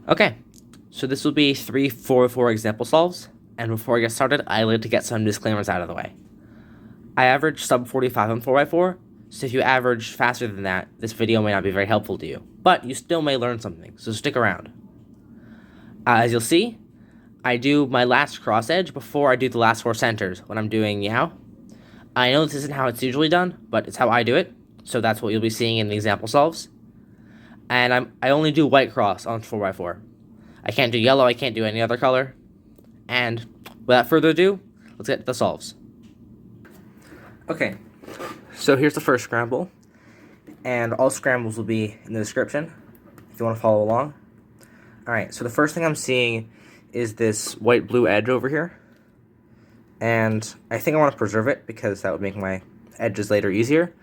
Okay, so this will be 3 4 example solves, and before I get started, I like to get some disclaimers out of the way. I average sub 45 on 4x4, so if you average faster than that, this video may not be very helpful to you, but you still may learn something, so stick around. As you'll see, I do my last cross edge before I do the last 4 centers when I'm doing Yao. I know this isn't how it's usually done, but it's how I do it, so that's what you'll be seeing in the example solves. And I only do white cross on 4x4. I can't do yellow, I can't do any other color. And without further ado, let's get to the solves. Okay, so here's the first scramble, and all scrambles will be in the description if you want to follow along. Alright, so the first thing I'm seeing is this white-blue edge over here, and I think I want to preserve it because that would make my edges later easier.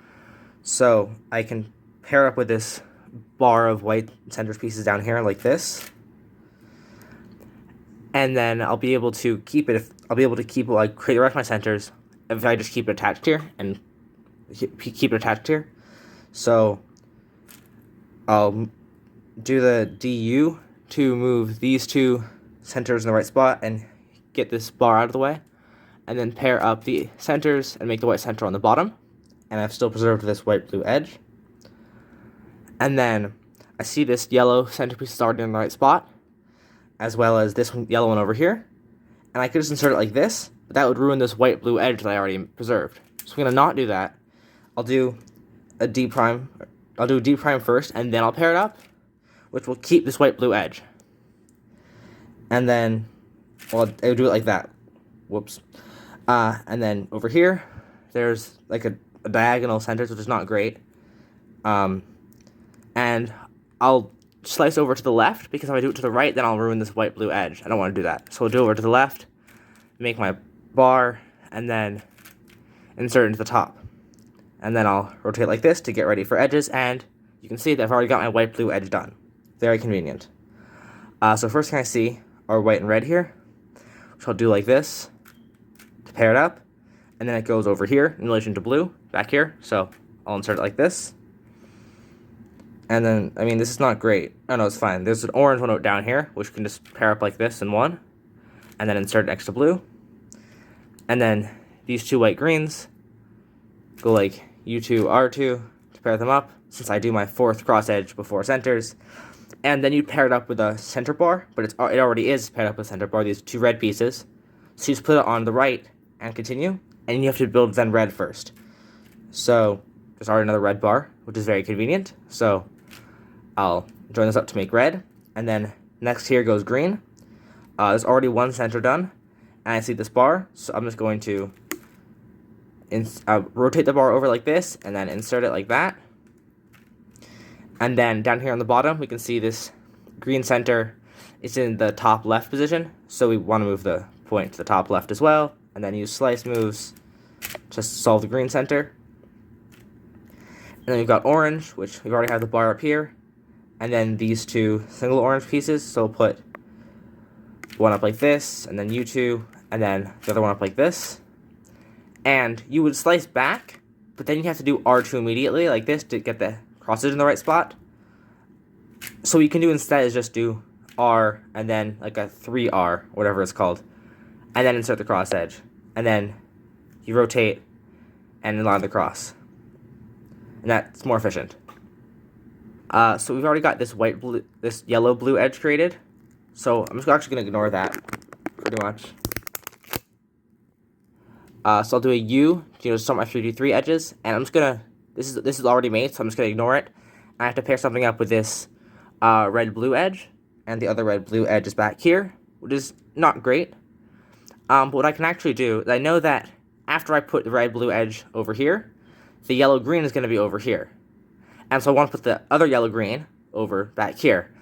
So I can pair up with this bar of white center pieces down here like this, and then I'll be able to keep it. Like create the rest of my centers if I just keep it attached here and keep it attached here. So I'll do the DU to move these two centers in the right spot and get this bar out of the way, and then pair up the centers and make the white center on the bottom, and I've still preserved this white-blue edge. And then I see this yellow centerpiece is already in the right spot, as well as this yellow one over here, and I could just insert it like this, but that would ruin this white-blue edge that I already preserved. So I'm going to not do that. I'll do a D prime. I'll do a D prime first, and then I'll pair it up, which will keep this white-blue edge. And then, well, I'll do it like that. Whoops. And then over here, there's like a diagonal centers, which is not great. And I'll slice over to the left, because if I do it to the right, then I'll ruin this white-blue edge. I don't want to do that. So I'll do it over to the left, make my bar, and then insert it into the top. And then I'll rotate like this to get ready for edges, and you can see that I've already got my white-blue edge done. Very convenient. So first thing I see are white and red here, which I'll do like this to pair it up, and then it goes over here in relation to blue, back here, so I'll insert it like this. And then, I mean, this is not great. Oh, no, it's fine. There's an orange one down here, which can just pair up like this in one, and then insert next to blue. And then these two white greens go like U2, R2 to pair them up, since I do my 4th cross edge before centers. And then you pair it up with a center bar, but it already is paired up with a center bar, these two red pieces. So you just put it on the right and continue, and you have to build then red first. So there's already another red bar, which is very convenient. So I'll join this up to make red, and then next here goes green. There's already one center done, and I see this bar, so I'm just going to rotate the bar over like this, and then insert it like that. And then down here on the bottom, we can see this green center is in the top left position, so we want to move the point to the top left as well, and then use slice moves to solve the green center. And then we've got orange, which we've already had the bar up here, and then these two single orange pieces, so we'll put one up like this, and then U2, and then the other one up like this. And you would slice back, but then you have to do R2 immediately, like this, to get the cross edge in the right spot. So what you can do instead is just do R, and then like a 3R, whatever it's called, and then insert the cross edge. And then you rotate and align the cross. And that's more efficient. So we've already got this yellow-blue edge created. So I'm just actually going to ignore that, pretty much. So I'll do a U to start my 3D3 edges, and I'm just gonna. This is already made, so I'm just gonna ignore it. I have to pair something up with this red-blue edge, and the other red-blue edge is back here, which is not great. But what I can actually do is I know that after I put the red-blue edge over here, the yellow-green is going to be over here. And so I want to put the other yellow-green over back here.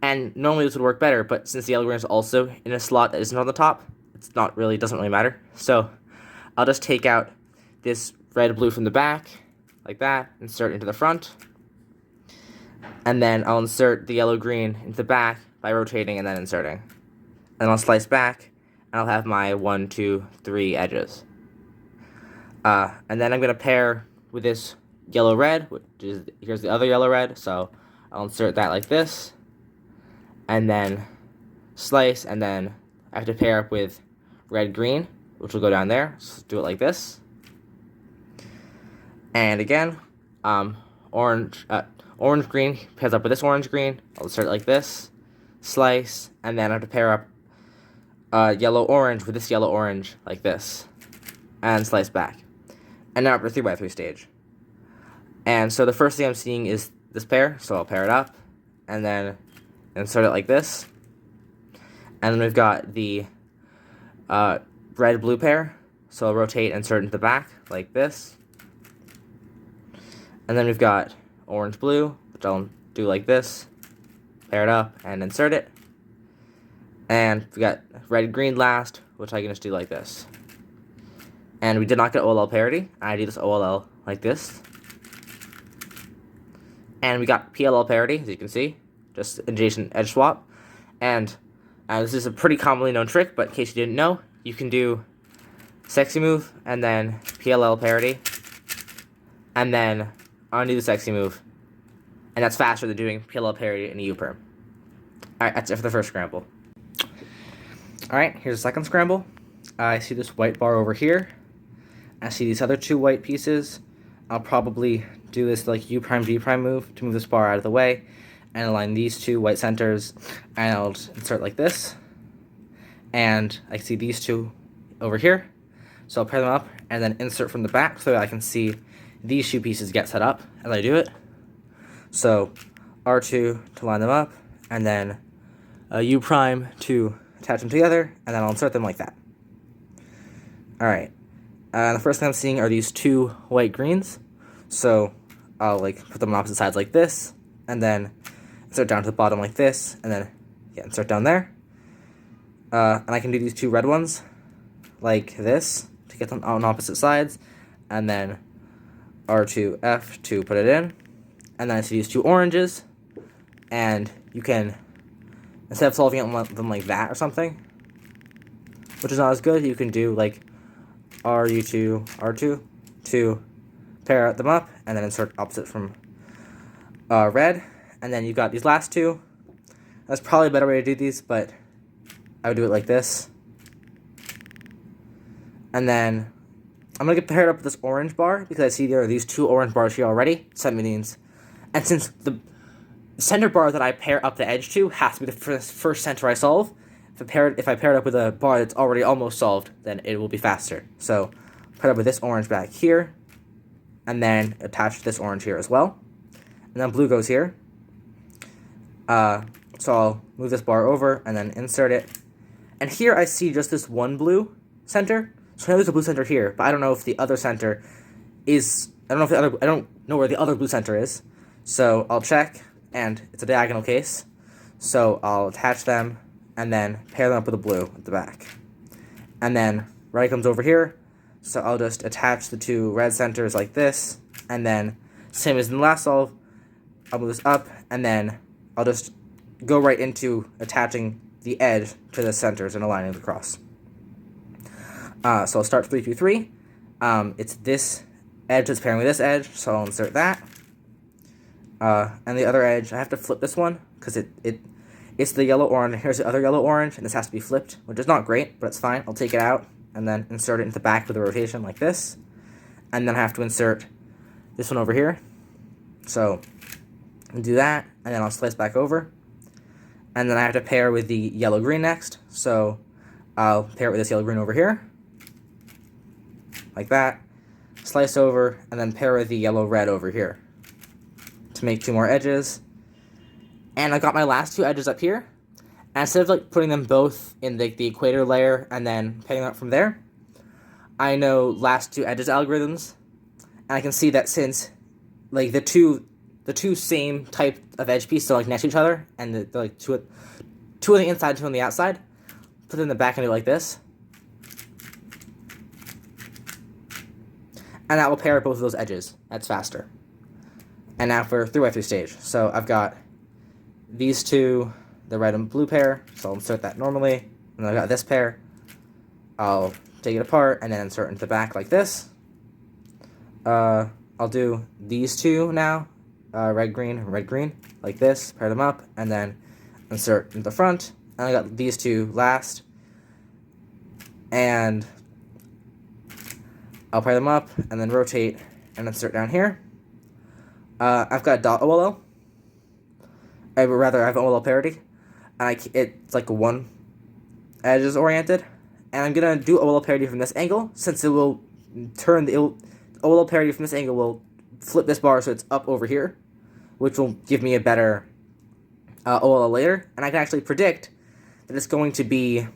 And normally this would work better, but since the yellow-green is also in a slot that isn't on the top, doesn't really matter. So I'll just take out this red-blue from the back, like that, insert into the front. And then I'll insert the yellow-green into the back by rotating and then inserting. And I'll slice back, and I'll have my 1, 2, 3 edges. And then I'm going to pair with this yellow-red, which is, here's the other yellow-red, so I'll insert that like this. and then slice, and then I have to pair up with red green, which will go down there. So do it like this. And again, orange green pairs up with this orange green. I'll start it like this, slice, and then I have to pair up yellow orange with this yellow orange like this, and slice back. And now for 3x3 stage. And so the first thing I'm seeing is this pair, so I'll pair it up, and then insert it like this. And then we've got the red-blue pair, so I'll rotate and insert into the back like this. And then we've got orange-blue, which I'll do like this, pair it up and insert it. And we got red-green last, which I can just do like this. And we did not get OLL parity. I do this OLL like this. And we got PLL parity, as you can see, just adjacent edge swap. And this is a pretty commonly known trick, but in case you didn't know, you can do sexy move and then PLL parity, and then undo the sexy move. And that's faster than doing PLL parity in a U-perm. Alright, that's it for the first scramble. Alright, here's the second scramble. I see this white bar over here. I see these other two white pieces. I'll probably do this like U prime V prime move to move this bar out of the way and align these two white centers, and I'll insert like this. And I see these two over here, so I'll pair them up and then insert from the back so that I can see these two pieces get set up as I do it. So R2 to line them up, and then U prime to attach them together, and then I'll insert them like that. Alright, the first thing I'm seeing are these two white greens, so I'll like put them on opposite sides like this, and then insert down to the bottom like this, and then insert down there. And I can do these two red ones like this to get them on opposite sides, and then R2F to put it in. And then I see these two oranges, and you can, instead of solving them like that or something, which is not as good, you can do like RU2, R2 to pair them up, and then insert opposite from red. And then you've got these last two. That's probably a better way to do these, but I would do it like this. And then I'm going to get paired up with this orange bar because I see there are these two orange bars here already. So that means, and since the center bar that I pair up the edge to has to be the first center I solve, if I pair it up with a bar that's already almost solved, then it will be faster. So pair it up with this orange back here, and then attach this orange here as well. And then blue goes here. So I'll move this bar over and then insert it. And here I see just this one blue center. So I know there's a blue center here, but I don't know if the other center is, I don't know where the other blue center is. So I'll check, and it's a diagonal case. So I'll attach them and then pair them up with a blue at the back. And then red comes over here. So I'll just attach the two red centers like this, and then same as in the last solve, I'll move this up, and then I'll just go right into attaching the edge to the centers and aligning it across. So I'll start 3 through 3. It's this edge that's pairing with this edge, so I'll insert that. And the other edge, I have to flip this one because it's the yellow orange. Here's the other yellow orange, and this has to be flipped, which is not great, but it's fine. I'll take it out and then insert it into the back with a rotation like this. And then I have to insert this one over here. So I'll do that, and then I'll slice back over. And then I have to pair with the yellow-green next. So I'll pair it with this yellow-green over here, like that. Slice over, and then pair with the yellow-red over here to make two more edges. And I got my last two edges up here. And instead of like putting them both in the equator layer and then pairing them up from there, I know last two edges algorithms, and I can see that since like the two same type of edge pieces are like next to each other, and they're like two on the inside, two on the outside, put them in the back and do it like this, and that will pair both of those edges. That's faster. And now for 3x3 stage. So I've got these two, the red and blue pair, so I'll insert that normally, and then I've got this pair. I'll take it apart and then insert into the back like this. I'll do these two now, red, green, like this, pair them up, and then insert in the front, and I got these two last, and I'll pair them up, and then rotate, and insert down here. I've got dot OLL, I have OLL parity, and it's like one edges oriented, and I'm gonna do OLL parity from this angle, since it will OLL parity from this angle will flip this bar so it's up over here, which will give me a better OLL later, and I can actually predict that it's going to be,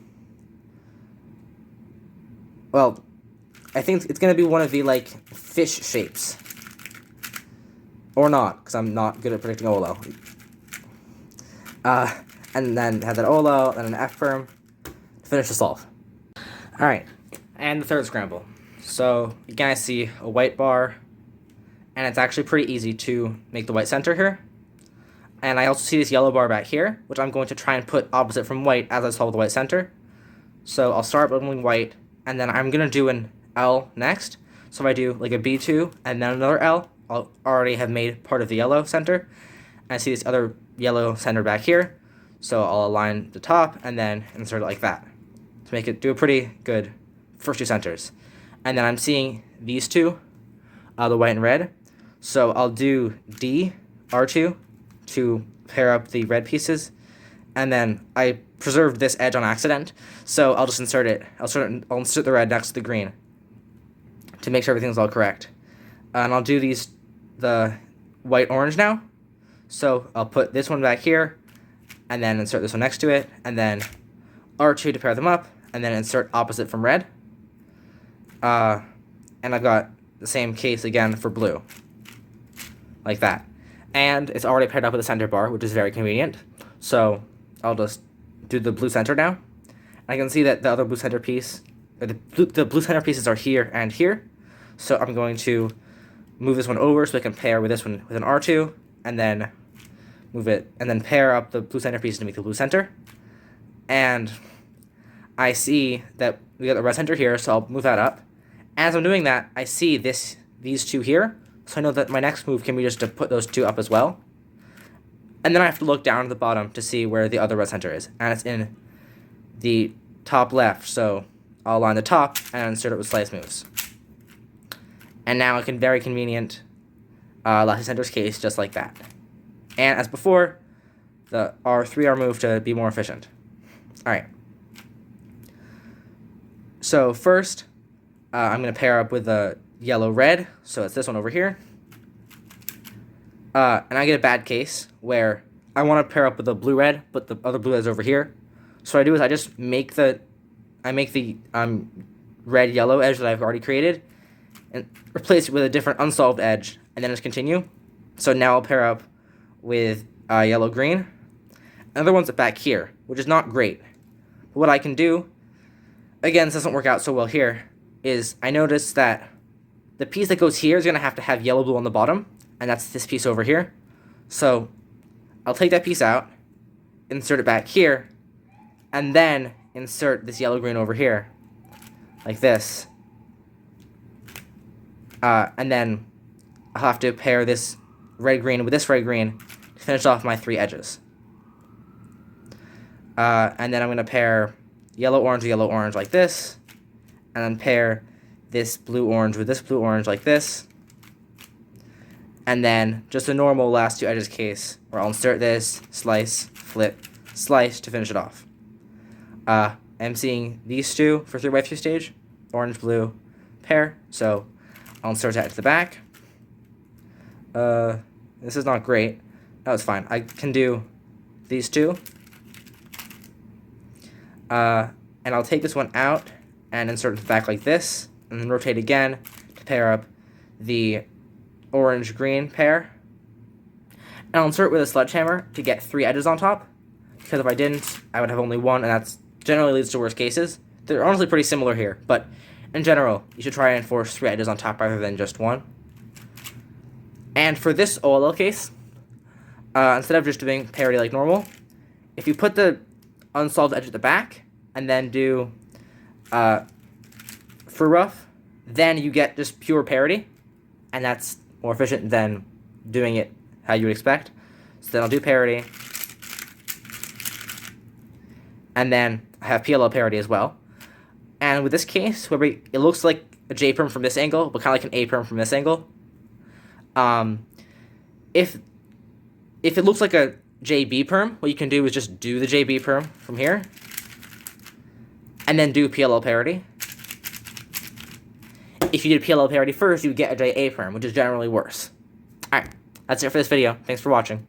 well, I think it's going to be one of the, like, fish shapes. Or not, because I'm not good at predicting OLL. And then have that OLL, and an F-perm to finish the solve. Alright, and the third scramble. So, again, I see a white bar, and it's actually pretty easy to make the white center here. And I also see this yellow bar back here, which I'm going to try and put opposite from white as I solve the white center. So I'll start building white, and then I'm going to do an L next. So if I do like a B2 and then another L, I'll already have made part of the yellow center. And I see this other yellow center back here. So I'll align the top and then insert it like that to make it do a pretty good first two centers. And then I'm seeing these two, the white and red. So I'll do D, R2, to pair up the red pieces, and then I preserved this edge on accident, so I'll just insert it. I'll insert the red next to the green to make sure everything's all correct. And I'll do the white orange now. So I'll put this one back here, and then insert this one next to it, and then R2 to pair them up, and then insert opposite from red. And I've got the same case again for blue, like that. And it's already paired up with the center bar, which is very convenient. So I'll just do the blue center now. I can see that the other blue center piece, the blue center pieces are here and here. So I'm going to move this one over so I can pair with this one with an R2, and then move it, and then pair up the blue center pieces to make the blue center. And I see that we got the red center here, so I'll move that up. As I'm doing that, I see these two here. So I know that my next move can be just to put those two up as well. And then I have to look down to the bottom to see where the other red center is. And it's in the top left, so I'll align the top and insert it with slice moves. And now I can very convenient last center's case just like that. And as before, the R3R move to be more efficient. Alright. So first, I'm going to pair up with the yellow-red, so it's this one over here. And I get a bad case where I want to pair up with the blue-red, but the other blue is over here. So what I do is I just make the red-yellow edge that I've already created and replace it with a different unsolved edge, and then just continue. So now I'll pair up with yellow-green. Another one's back here, which is not great. But what I can do, again, this doesn't work out so well here, is I notice that the piece that goes here is going to have yellow-blue on the bottom, and that's this piece over here. So I'll take that piece out, insert it back here, and then insert this yellow-green over here, like this. And then I'll have to pair this red-green with this red-green to finish off my three edges. And then I'm going to pair yellow-orange with yellow-orange like this, and then pair this blue-orange with this blue-orange like this. And then just a normal last two edges case where I'll insert this, slice, flip, slice to finish it off. I'm seeing these two for 3x3 stage, orange-blue pair, so I'll insert that to the back. This is not great. No, it's fine. I can do these two. And I'll take this one out and insert it to the back like this, and then rotate again to pair up the orange-green pair. And I'll insert it with a sledgehammer to get three edges on top, because if I didn't, I would have only one, and that's generally leads to worst cases. They're honestly pretty similar here, but in general, you should try and force three edges on top rather than just one. And for this OLL case, instead of just doing parity like normal, if you put the unsolved edge at the back, and then do for rough, then you get just pure parity, and that's more efficient than doing it how you would expect. So then I'll do parity, And then I have PLL parity as well. And with this case, where it looks like a J perm from this angle, but kind of like an A perm from this angle. If it looks like a JB perm, what you can do is just do the JB perm from here, and then do PLL parity. If you did PLL parity first, you would get a JA perm, which is generally worse. Alright, that's it for this video. Thanks for watching.